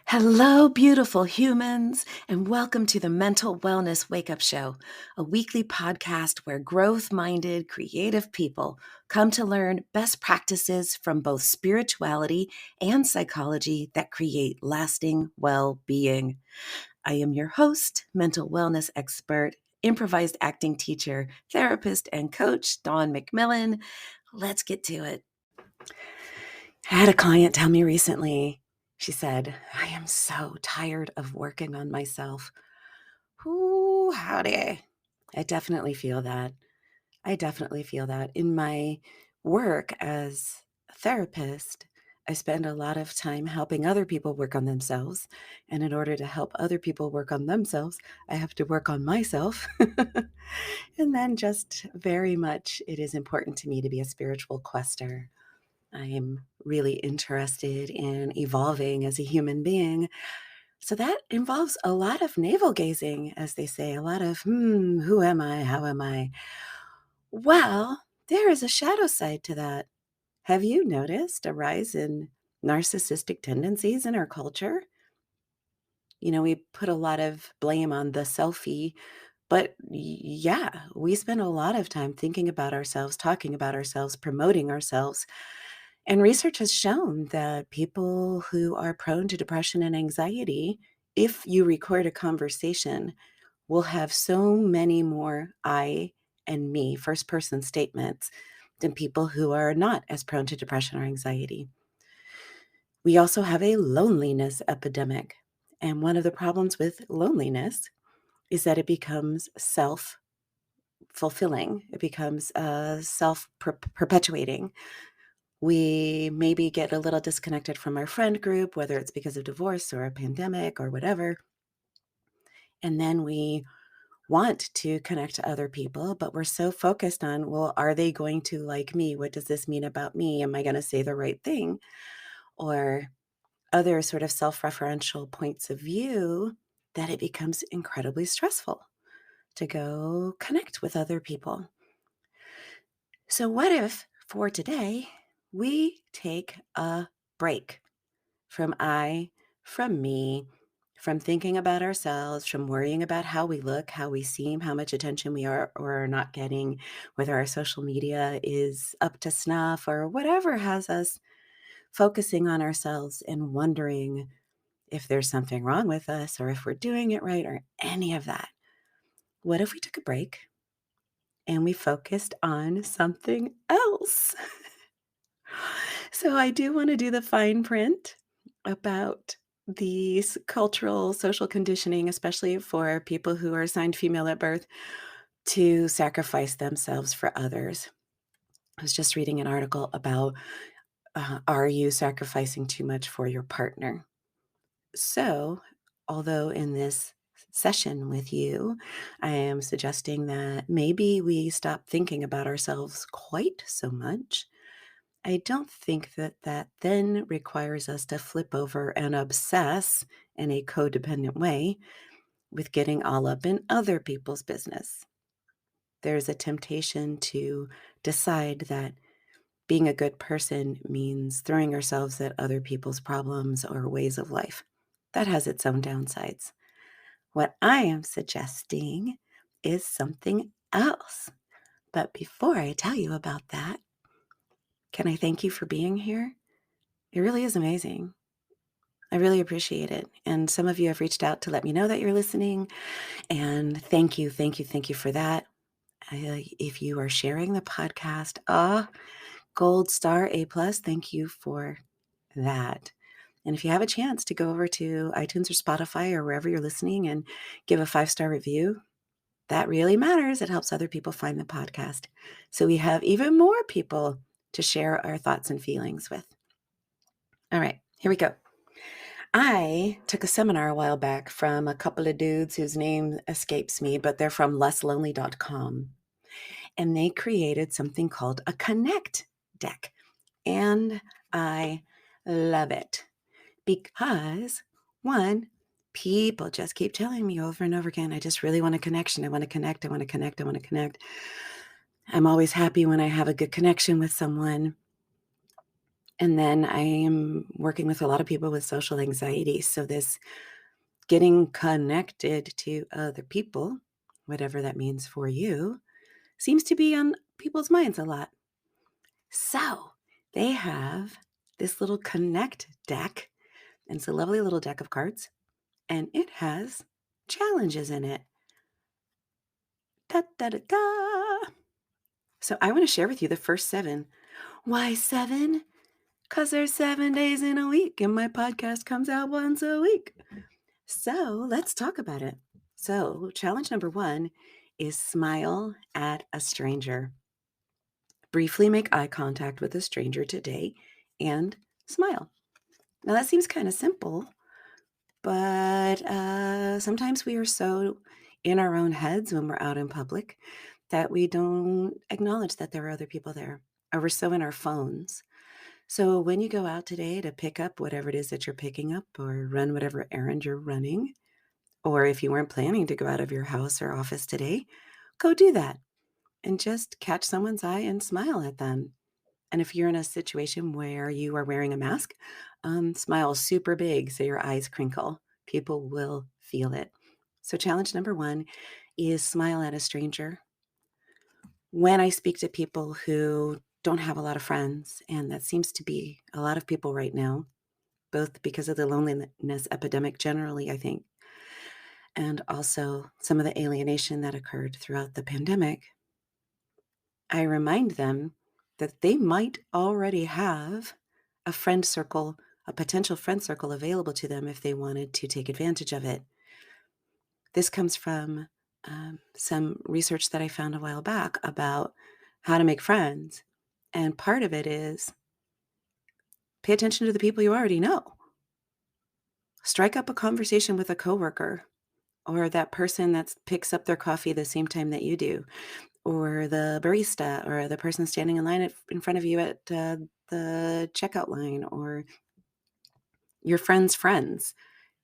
Hello, beautiful humans, and welcome to the Mental Wellness Wake Up Show, a weekly podcast where growth minded, creative people come to learn best practices from both spirituality and psychology that create lasting well being. I am your host, mental wellness expert, improvised acting teacher, therapist, and coach, Dawn McMillan. Let's get to it. I had a client tell me recently, she said, I am so tired of working on myself. Ooh, howdy. I definitely feel that. I definitely feel that. In my work as a therapist, I spend a lot of time helping other people work on themselves. And in order to help other people work on themselves, I have to work on myself. And then just very much, it is important to me to be a spiritual quester. I am really interested in evolving as a human being. So that involves a lot of navel gazing, as they say, a lot of, who am I? How am I? Well, there is a shadow side to that. Have you noticed a rise in narcissistic tendencies in our culture? We put a lot of blame on the selfie, but yeah, we spend a lot of time thinking about ourselves, talking about ourselves, promoting ourselves. And research has shown that people who are prone to depression and anxiety, if you record a conversation, will have so many more I and me first person statements than people who are not as prone to depression or anxiety. We also have a loneliness epidemic. And one of the problems with loneliness is that it becomes self fulfilling, it becomes self perpetuating. We maybe get a little disconnected from our friend group, whether it's because of divorce or a pandemic or whatever. And then we want to connect to other people, but we're so focused on, well, are they going to like me? What does this mean about me? Am I going to say the right thing? Or other sort of self-referential points of view that it becomes incredibly stressful to go connect with other people. So what if for today we take a break from I, from me, from thinking about ourselves, from worrying about how we look, how we seem, how much attention we are or are not getting, whether our social media is up to snuff or whatever has us focusing on ourselves and wondering if there's something wrong with us or if we're doing it right or any of that. What if we took a break and we focused on something else? So I do want to do the fine print about these cultural social conditioning, especially for people who are assigned female at birth, to sacrifice themselves for others. I was just reading an article about are you sacrificing too much for your partner? So, although in this session with you, I am suggesting that maybe we stop thinking about ourselves quite so much. I don't think that that then requires us to flip over and obsess in a codependent way with getting all up in other people's business. There's a temptation to decide that being a good person means throwing ourselves at other people's problems or ways of life. That has its own downsides. What I am suggesting is something else. But before I tell you about that, can I thank you for being here? It really is amazing. I really appreciate it. And some of you have reached out to let me know that you're listening. And thank you, thank you, thank you for that. If you are sharing the podcast, gold star, A plus, thank you for that. And if you have a chance to go over to iTunes or Spotify or wherever you're listening and give a 5-star review, that really matters. It helps other people find the podcast. So we have even more people to share our thoughts and feelings with. All right, here we go. I took a seminar a while back from a couple of dudes whose name escapes me, but they're from lesslonely.com. And they created something called a Connect deck. And I love it because, one, people just keep telling me over and over again, I just really want a connection. I want to connect. I want to connect. I want to connect. I'm always happy when I have a good connection with someone. And then I am working with a lot of people with social anxiety. So this getting connected to other people, whatever that means for you, seems to be on people's minds a lot. So they have this little connect deck, and it's a lovely little deck of cards, and it has challenges in it. Da, da, da, da. So I want to share with you the first 7. Why 7? Because there's 7 days in a week, and my podcast comes out once a week. So let's talk about it. So challenge number 1 is smile at a stranger. Briefly make eye contact with a stranger today and smile. Now that seems kind of simple, but sometimes we are so in our own heads when we're out in public that we don't acknowledge that there are other people there, or we're so in our phones. So when you go out today to pick up whatever it is that you're picking up or run whatever errand you're running, or if you weren't planning to go out of your house or office today, go do that and just catch someone's eye and smile at them. And if you're in a situation where you are wearing a mask, smile super big so your eyes crinkle. People will feel it. So challenge number 1 is smile at a stranger. When I speak to people who don't have a lot of friends, and that seems to be a lot of people right now, both because of the loneliness epidemic generally, I think, and also some of the alienation that occurred throughout the pandemic, I remind them that they might already have a friend circle, a potential friend circle available to them if they wanted to take advantage of it. This comes from some research that I found a while back about how to make friends. And part of it is pay attention to the people you already know. Strike up a conversation with a coworker or that person that picks up their coffee the same time that you do, or the barista or the person standing in line in front of you at the checkout line, or your friend's friends.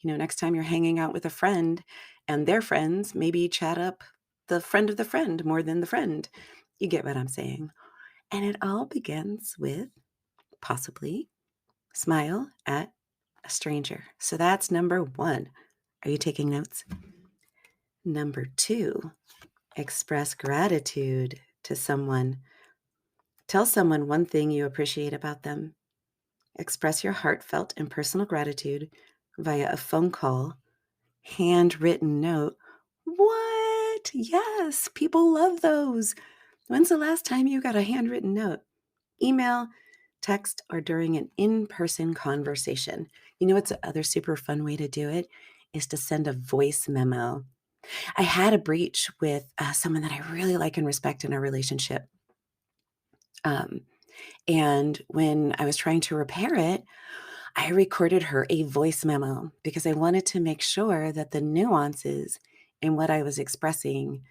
Next time you're hanging out with a friend and their friends, maybe chat up the friend of the friend more than the friend. You get what I'm saying. And it all begins with possibly smile at a stranger. So that's number 1. Are you taking notes? Number 2, express gratitude to someone. Tell someone one thing you appreciate about them. Express your heartfelt and personal gratitude via a phone call, handwritten note. What? Yes, people love those. When's the last time you got a handwritten note? Email, text, or during an in-person conversation. What's the other super fun way to do it is to send a voice memo. I had a breach with someone that I really like and respect in our relationship. And when I was trying to repair it, I recorded her a voice memo because I wanted to make sure that the nuances in what I was expressing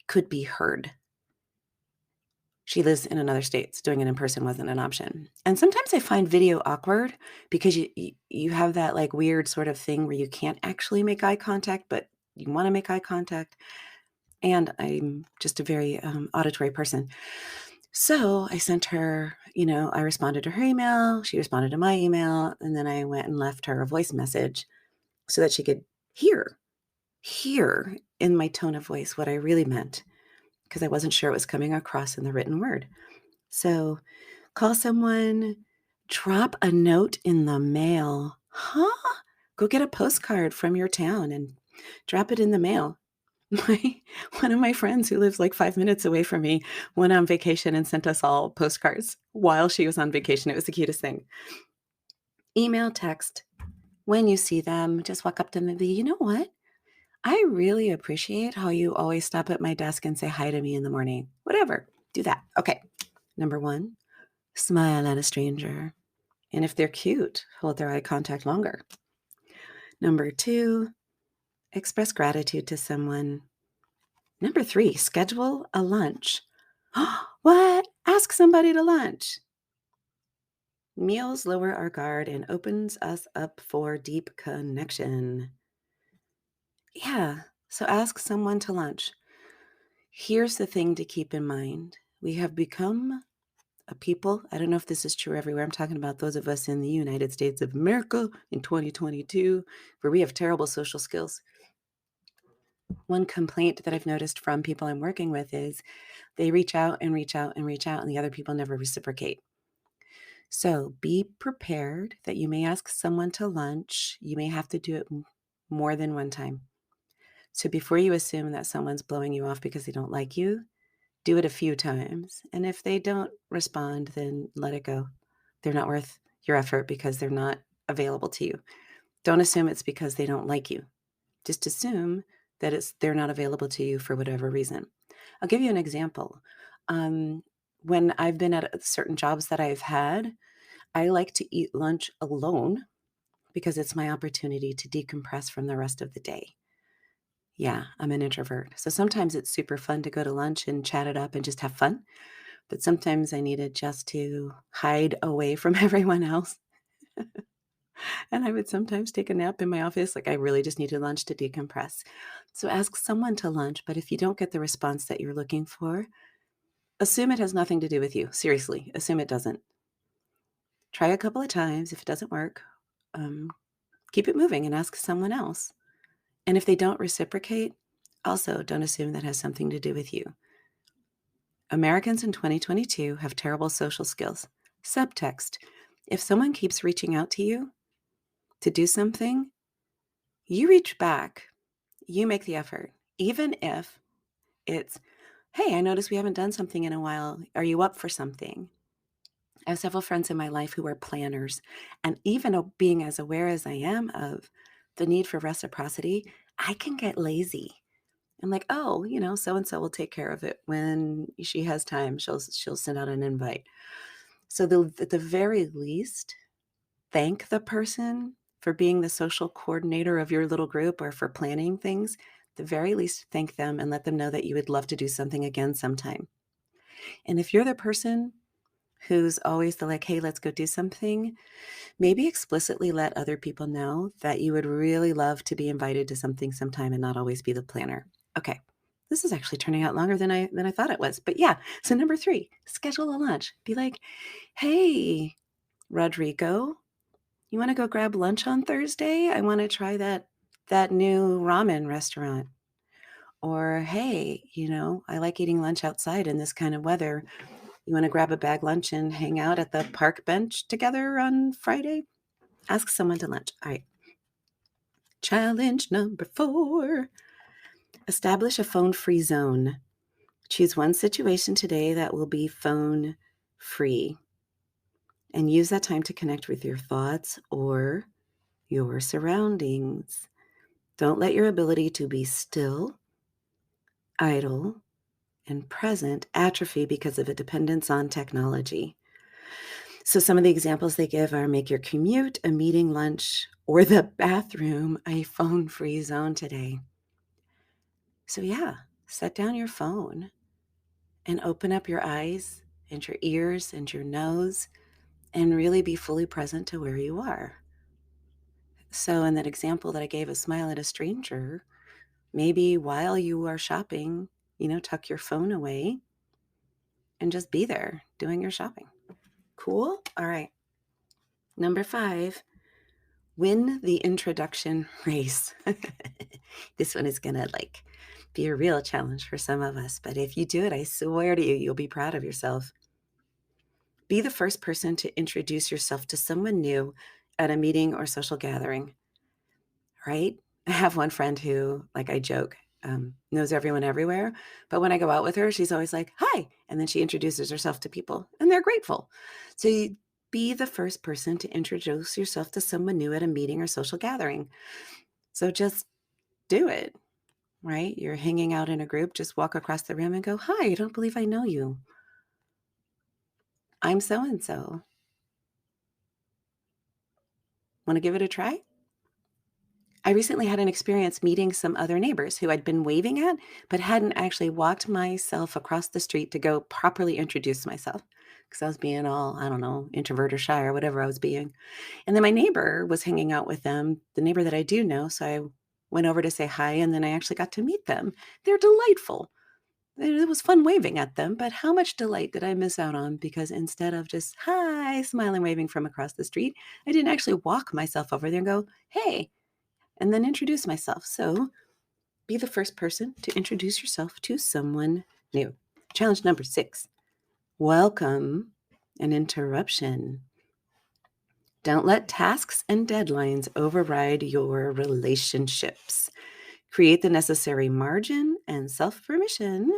could be heard. She lives in another state, so doing it in person wasn't an option. And sometimes I find video awkward because you have that like weird sort of thing where you can't actually make eye contact, but you want to make eye contact. And I'm just a very auditory person. So I sent her, I responded to her email, she responded to my email, and then I went and left her a voice message so that she could hear in my tone of voice what I really meant, because I wasn't sure it was coming across in the written word. So call someone, drop a note in the mail. Huh? Go get a postcard from your town and drop it in the mail. One of my friends who lives like 5 minutes away from me went on vacation and sent us all postcards while she was on vacation. It was the cutest thing. Email, text. When you see them, just walk up to them and be, you know what? I really appreciate how you always stop at my desk and say hi to me in the morning. Whatever. Do that. Okay. Number 1, smile at a stranger. And if they're cute, hold their eye contact longer. Number 2, express gratitude to someone. Number 3, schedule a lunch. What? Ask somebody to lunch. Meals lower our guard and opens us up for deep connection. Yeah, so ask someone to lunch. Here's the thing to keep in mind. We have become people. I don't know if this is true everywhere. I'm talking about those of us in the United States of America in 2022, where we have terrible social skills. One complaint that I've noticed from people I'm working with is they reach out and reach out and reach out, and the other people never reciprocate. So be prepared that you may ask someone to lunch. You may have to do it more than one time. So before you assume that someone's blowing you off because they don't like you, do it a few times. And if they don't respond, then let it go. They're not worth your effort because they're not available to you. Don't assume it's because they don't like you. Just assume that they're not available to you for whatever reason. I'll give you an example. When I've been at certain jobs that I've had, I like to eat lunch alone because it's my opportunity to decompress from the rest of the day. Yeah, I'm an introvert. So sometimes it's super fun to go to lunch and chat it up and just have fun. But sometimes I needed just to hide away from everyone else. And I would sometimes take a nap in my office. Like I really just needed lunch to decompress. So ask someone to lunch. But if you don't get the response that you're looking for, assume it has nothing to do with you. Seriously, assume it doesn't. Try a couple of times. If it doesn't work, keep it moving and ask someone else. And if they don't reciprocate, also don't assume that has something to do with you. Americans in 2022 have terrible social skills. Subtext. If someone keeps reaching out to you to do something, you reach back. You make the effort. Even if it's, hey, I noticed we haven't done something in a while. Are you up for something? I have several friends in my life who are planners. And even being as aware as I am of the need for reciprocity, I can get lazy. I'm like, oh, so-and-so will take care of it when she has time. She'll send out an invite. So at the very least, thank the person for being the social coordinator of your little group or for planning things. At the very least, thank them and let them know that you would love to do something again sometime. And if you're the person who's always the like, hey, let's go do something, maybe explicitly let other people know that you would really love to be invited to something sometime and not always be the planner. Okay. This is actually turning out longer than I thought it was. But yeah, so number 3, schedule a lunch. Be like, hey, Rodrigo, you want to go grab lunch on Thursday? I want to try that new ramen restaurant. Or, hey, I like eating lunch outside in this kind of weather. You want to grab a bag lunch and hang out at the park bench together on Friday? Ask someone to lunch. All right. Challenge number 4. Establish a phone-free zone. Choose one situation today that will be phone-free. And use that time to connect with your thoughts or your surroundings. Don't let your ability to be still, idle, and present atrophy because of a dependence on technology. So some of the examples they give are make your commute, a meeting, lunch, or the bathroom a phone-free zone today. So yeah, set down your phone and open up your eyes and your ears and your nose and really be fully present to where you are. So in that example that I gave, a smile at a stranger, maybe while you are shopping, tuck your phone away and just be there doing your shopping. Cool? All right. Number 5, win the introduction race. This one is going to be a real challenge for some of us. But if you do it, I swear to you, you'll be proud of yourself. Be the first person to introduce yourself to someone new at a meeting or social gathering, right? I have one friend who, I joke, knows everyone everywhere. But when I go out with her, she's always like, hi. And then she introduces herself to people and they're grateful. So you be the first person to introduce yourself to someone new at a meeting or social gathering. So just do it, right? You're hanging out in a group, just walk across the room and go, hi, I don't believe I know you. I'm so-and-so. Want to give it a try? I recently had an experience meeting some other neighbors who I'd been waving at, but hadn't actually walked myself across the street to go properly introduce myself because I was being all, I don't know, introvert or shy or whatever I was being. And then my neighbor was hanging out with them, the neighbor that I do know. So I went over to say hi, and then I actually got to meet them. They're delightful. It was fun waving at them, but how much delight did I miss out on because instead of just, hi, smiling, waving from across the street, I didn't actually walk myself over there and go, hey, and then introduce myself. So be the first person to introduce yourself to someone new. Challenge number 6, welcome an interruption. Don't let tasks and deadlines override your relationships. Create the necessary margin and self-permission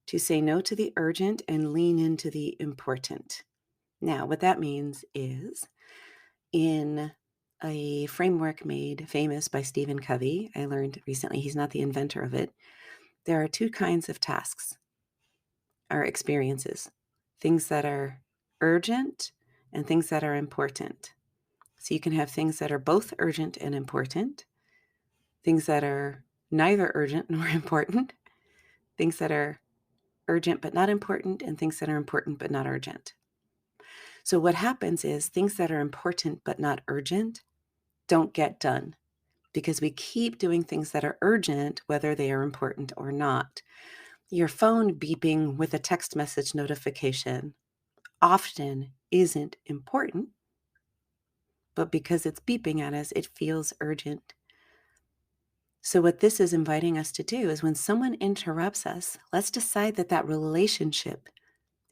to say no to the urgent and lean into the important. Now, what that means is in a framework made famous by Stephen Covey, I learned recently, he's not the inventor of it. There are 2 kinds of tasks or experiences, things that are urgent and things that are important. So you can have things that are both urgent and important, things that are neither urgent nor important, things that are urgent but not important, and things that are important but not urgent. So what happens is things that are important but not urgent don't get done because we keep doing things that are urgent, whether they are important or not. Your phone beeping with a text message notification often isn't important, but because it's beeping at us, it feels urgent. So what this is inviting us to do is when someone interrupts us, let's decide that that relationship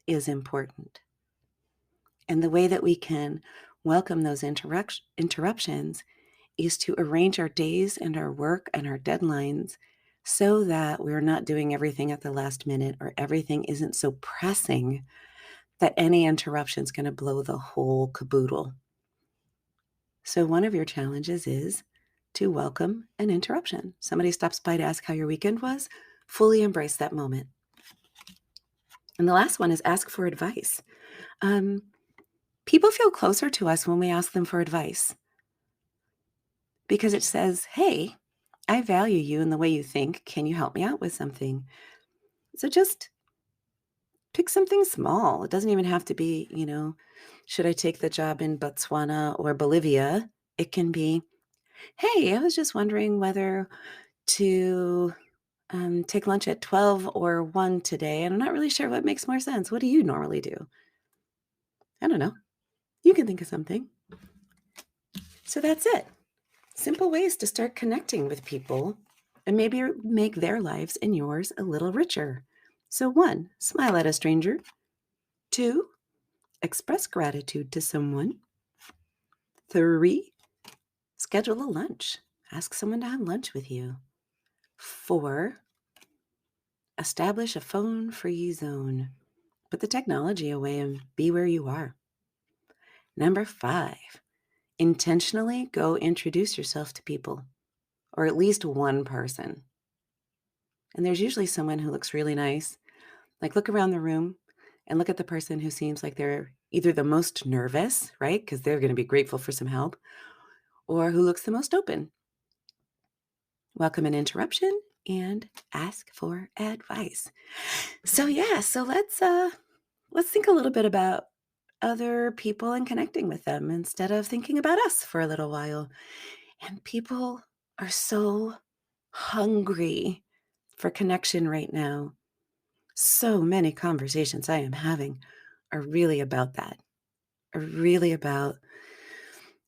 is important. And the way that we can welcome those interruptions is to arrange our days and our work and our deadlines so that we're not doing everything at the last minute or everything isn't so pressing that any interruption is going to blow the whole caboodle. So one of your challenges is to welcome an interruption. Somebody stops by to ask how your weekend was, fully embrace that moment. And the last one is ask for advice. People feel closer to us when we ask them for advice because it says, hey, I value you and the way you think. Can you help me out with something? So just pick something small. It doesn't even have to be, should I take the job in Botswana or Bolivia? It can be, hey, I was just wondering whether to take lunch at 12 or 1 today, and I'm not really sure what makes more sense. What do you normally do? I don't know. You can think of something. So that's it. Simple ways to start connecting with people and maybe make their lives and yours a little richer. So 1, smile at a stranger. 2, express gratitude to someone. 3, schedule a lunch. Ask someone to have lunch with you. 4, establish a phone-free zone. Put the technology away and be where you are. Number 5, intentionally go introduce yourself to people, or at least one person. And there's usually someone who looks really nice. Like look around the room and look at the person who seems like they're either the most nervous, right? Because they're going to be grateful for some help, or who looks the most open. Welcome an interruption and ask for advice. So let's think a little bit about other people and connecting with them instead of thinking about us for a little while. And people are so hungry for connection right now. So many conversations I am having are really about that, are really about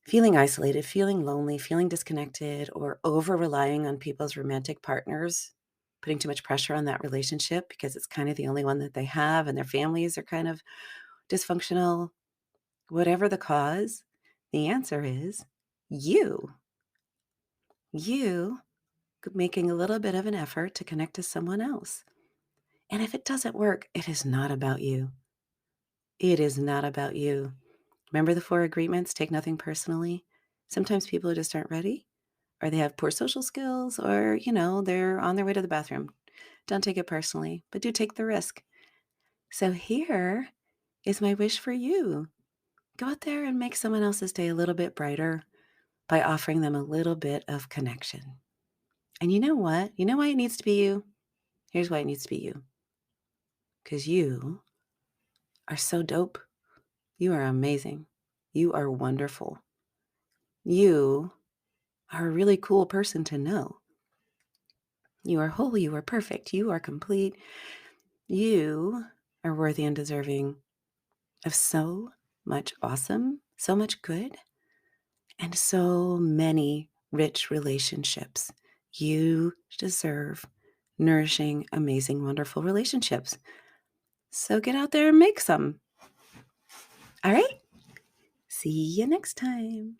feeling isolated, feeling lonely, feeling disconnected, or over relying on people's romantic partners, putting too much pressure on that relationship because it's kind of the only one that they have and their families are kind of dysfunctional. Whatever the cause, the answer is you. You making a little bit of an effort to connect to someone else. And if it doesn't work, it is not about you. It is not about you. Remember the 4 agreements? Take nothing personally. Sometimes people just aren't ready, or they have poor social skills, or, they're on their way to the bathroom. Don't take it personally, but do take the risk. So here is my wish for you. Go out there and make someone else's day a little bit brighter by offering them a little bit of connection. And you know what? You know why it needs to be you? Here's why it needs to be you. Because you are so dope. You are amazing. You are wonderful. You are a really cool person to know. You are whole. You are perfect. You are complete. You are worthy and deserving of so much awesome, so much good, and so many rich relationships. You deserve nourishing, amazing, wonderful relationships. So get out there and make some. All right. See you next time.